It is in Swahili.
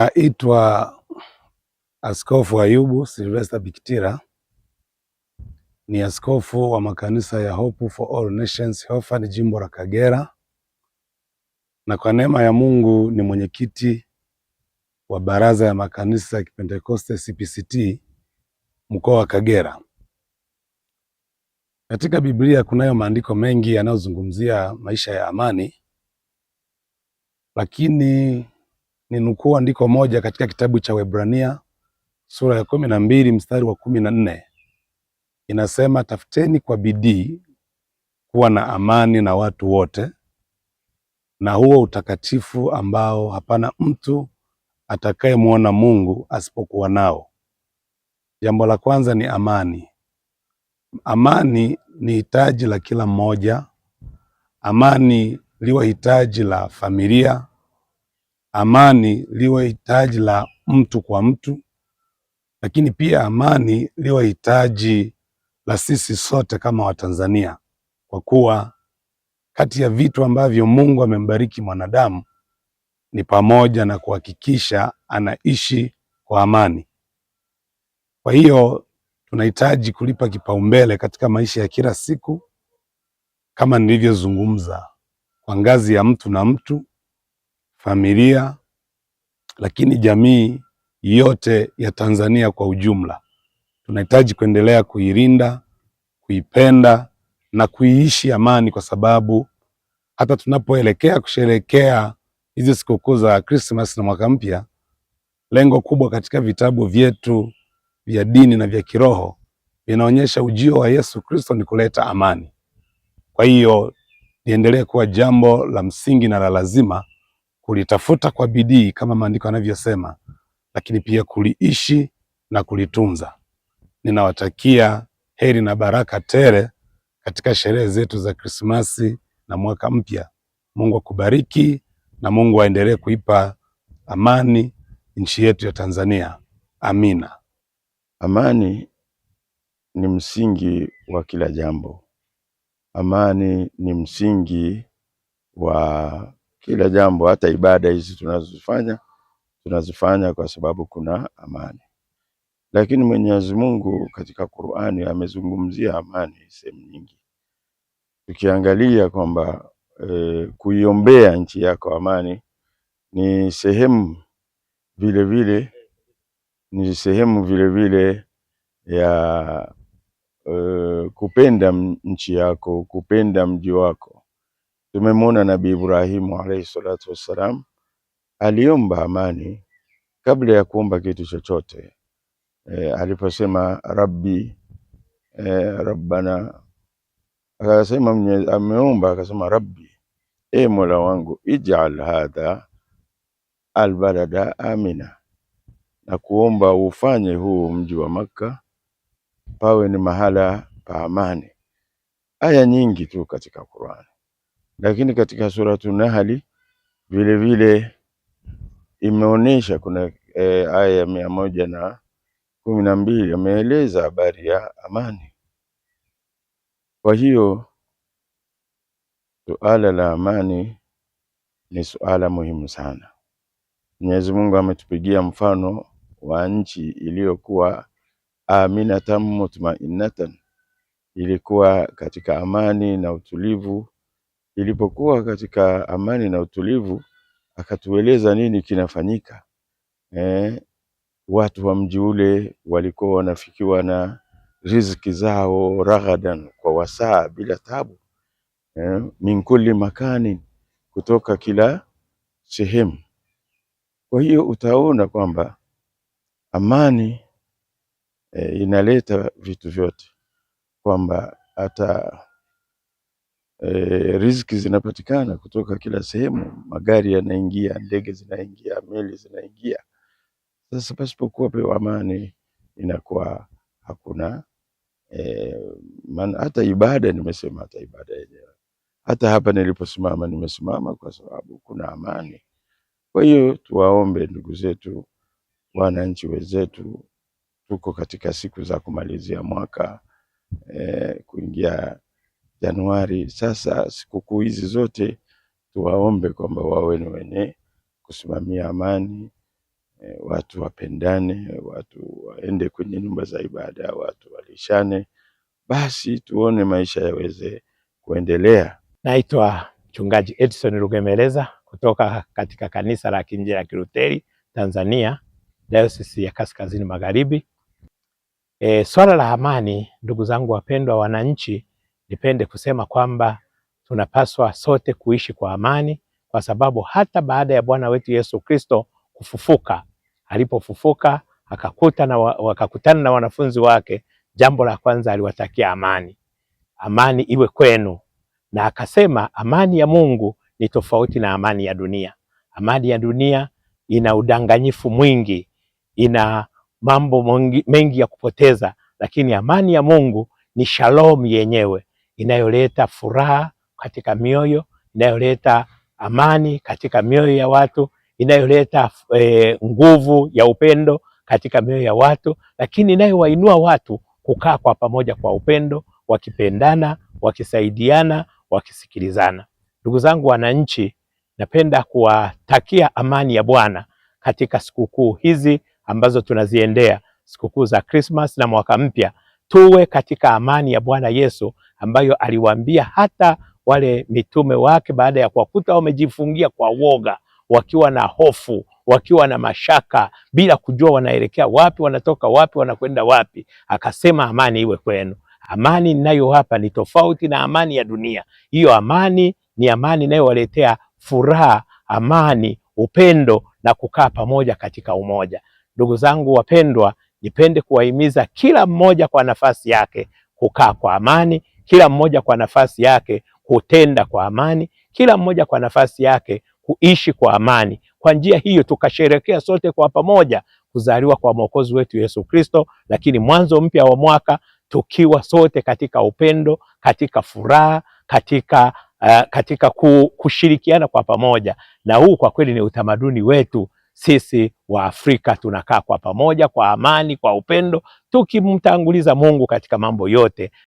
Naitwa Askofu Ayubu Sylvester Bikitira, ni askofu wa makanisa ya Hope for All Nations Hofa jimbo la Kagera, na kwa neema ya Mungu ni mwenyekiti wa baraza ya makanisa ya Kipentekoste CPCT mkoa wa Kagera. Katika Biblia kunayo maandiko mengi yanayozungumzia maisha ya amani, lakini ninukuu andiko moja katika kitabu cha Waebrania sura ya 12 mstari wa 14. Inasema, tafuteni kwa bidii kuwa na amani na watu wote, na huo utakatifu ambao hapana mtu atakayemwona Mungu asipokuwa nao. Jambo la kwanza ni amani. Amani ni hitaji la kila mmoja. Amani liwe hitaji la familia. Amani liwe hitaji la mtu kwa mtu, lakini pia amani liwe hitaji la sisi sote kama Watanzania, kwa kuwa kati ya vitu ambavyo Mungu amembariki mwanadamu ni pamoja na kuhakikisha anaishi kwa amani. Kwa hiyo tunahitaji kulipa kipaumbele katika maisha ya kila siku, kama nilivyozungumza, kwa ngazi ya mtu na mtu, familia, lakini jamii yote ya Tanzania kwa ujumla. Tunahitaji kuendelea kuilinda, kuipenda na kuiishi amani, kwa sababu hata tunapoelekea kusherehekea hizi sikukuu za Christmas na mwaka mpya, lengo kubwa katika vitabu vyetu vya dini na vya kiroho vinaonyesha ujio wa Yesu Kristo ni kuleta amani. Kwa hiyo liendelee kuwa jambo la msingi na la lazima kulitafuta kwa bidii kama maandiko yanavyosema, lakini pia kuliishi na kulitunza. Ninawatakia heri na baraka tele katika sherehe zetu za Krismasi na mwaka mpya. Mungu akubariki na Mungu aendelee kuipa amani nchi yetu ya Tanzania. Amina. Amani ni msingi wa kila jambo. Amani ni msingi wa kila jambo. Hata ibada hizi tunazifanya kwa sababu kuna amani. Lakini Mwenyezi Mungu katika Qur'ani amezungumzia amani sehemu nyingi. Tukiangalia kwamba kuiombea nchi yako amani ni sehemu vile vile ya kupenda nchi yako, kupenda mji wako. Tumemwona Nabii Ibrahimu alayhi salatu wassalam aliomba amani kabla ya kuomba kitu chochote. Aliposema Rabbi, Rabbana, akasema ameomba akasema Rabbi, Mola wangu, ij'al hadha albalada amina, na kuomba ufanye huu mji wa Makka pawe ni mahala pa amani. Aya nyingi tu katika Qur'an, lakini katika suratu Nahli vile vile imeonyesha kuna aya ya 112 ameeleza habari ya amani. Kwa hiyo suala la amani ni suala muhimu sana. Mwenyezi Mungu ametupigia mfano wa nchi iliyokuwa aminatan mutmainatan, ilikuwa katika amani na utulivu. Ilipokuwa katika amani na utulivu, akatueleza nini kinafanyika. Watu wa mji ule walikuwa wanafikiwa na riziki zao raghadan, kwa wasaa, bila tabu. Min kulli makani, kutoka kila sehemu. Kwa hiyo utaona kwamba amani inaleta vitu vyote, kwamba hata riziki zinapatikana kutoka kila sehemu, magari yanaingia, ndege zinaingia, meli zinaingia. Sasa pasipokuwa pewa amani inakuwa hakuna hata ibada. Nimesema hata ibada yenyewe, hata hapa niliposimama nimesimama kwa sababu kuna amani. Kwa hiyo tuwaombe ndugu zetu, wananchi wenzetu, tuko katika siku za kumalizia mwaka, kuingia Januari. Sasa sikukuu hizi zote tuwaombe kwamba wawe ni wenye kusimamia amani, watu wapendane, watu waende kwenye nyumba za ibada, watu walishane, basi tuone maisha yaweze kuendelea. Naitwa Mchungaji Edson Rugemeleza kutoka katika kanisa la Kiinjili la Kilutheri Tanzania, Dayosisi ya Kaskazini Magharibi. Swala la amani, ndugu zangu wapendwa wananchi, nipende kusema kwamba tunapaswa sote kuishi kwa amani, kwa sababu hata baada ya Bwana wetu Yesu Kristo kufufuka, alipofufuka wakakutana na wanafunzi wake, jambo la kwanza aliwatakia amani. Amani iwe kwenu. Na akasema amani ya Mungu ni tofauti na amani ya dunia. Amani ya dunia ina udanganyifu mwingi, ina mambo mengi ya kupoteza, lakini amani ya Mungu ni shalom yenyewe, inayoleta furaha katika mioyo, inayoleta amani katika mioyo ya watu, inayoleta nguvu ya upendo katika mioyo ya watu, lakini inayowainua watu kukaa kwa pamoja kwa upendo, wakipendana, wakisaidiana, wakisikilizana. Ndugu zangu wananchi, napenda kuwatakia amani ya Bwana katika sikukuu hizi ambazo tunaziendea, sikukuu za Christmas na mwaka mpya. Tuwe katika amani ya Bwana Yesu ambayo aliwaambia hata wale mitume wake baada ya kuwakuta wamejifungia kwa woga, wakiwa na hofu, wakiwa na mashaka, bila kujua wanaelekea wapi, wanatoka wapi, wanakwenda wapi. Akasema amani iwe kwenu. Amani ninayowapa ni tofauti na amani ya dunia. Hiyo amani ni amani inayowaletea furaha, amani, upendo na kukaa pamoja katika umoja. Ndugu zangu wapendwa, nipende kuwahimiza kila mmoja kwa nafasi yake kukaa kwa amani, kila mmoja kwa nafasi yake kutenda kwa amani, kila mmoja kwa nafasi yake kuishi kwa amani. Kwa njia hiyo tukasherehekea sote kwa pamoja kuzaliwa kwa Mwokozi wetu Yesu Kristo, lakini mwanzo mpya wa mwaka tukiwa sote katika upendo, katika furaha, katika kushirikiana kwa pamoja. Na huu kwa kweli ni utamaduni wetu sisi wa Afrika. Tunakaa kwa pamoja, kwa amani, kwa upendo, tukimtanguliza Mungu katika mambo yote.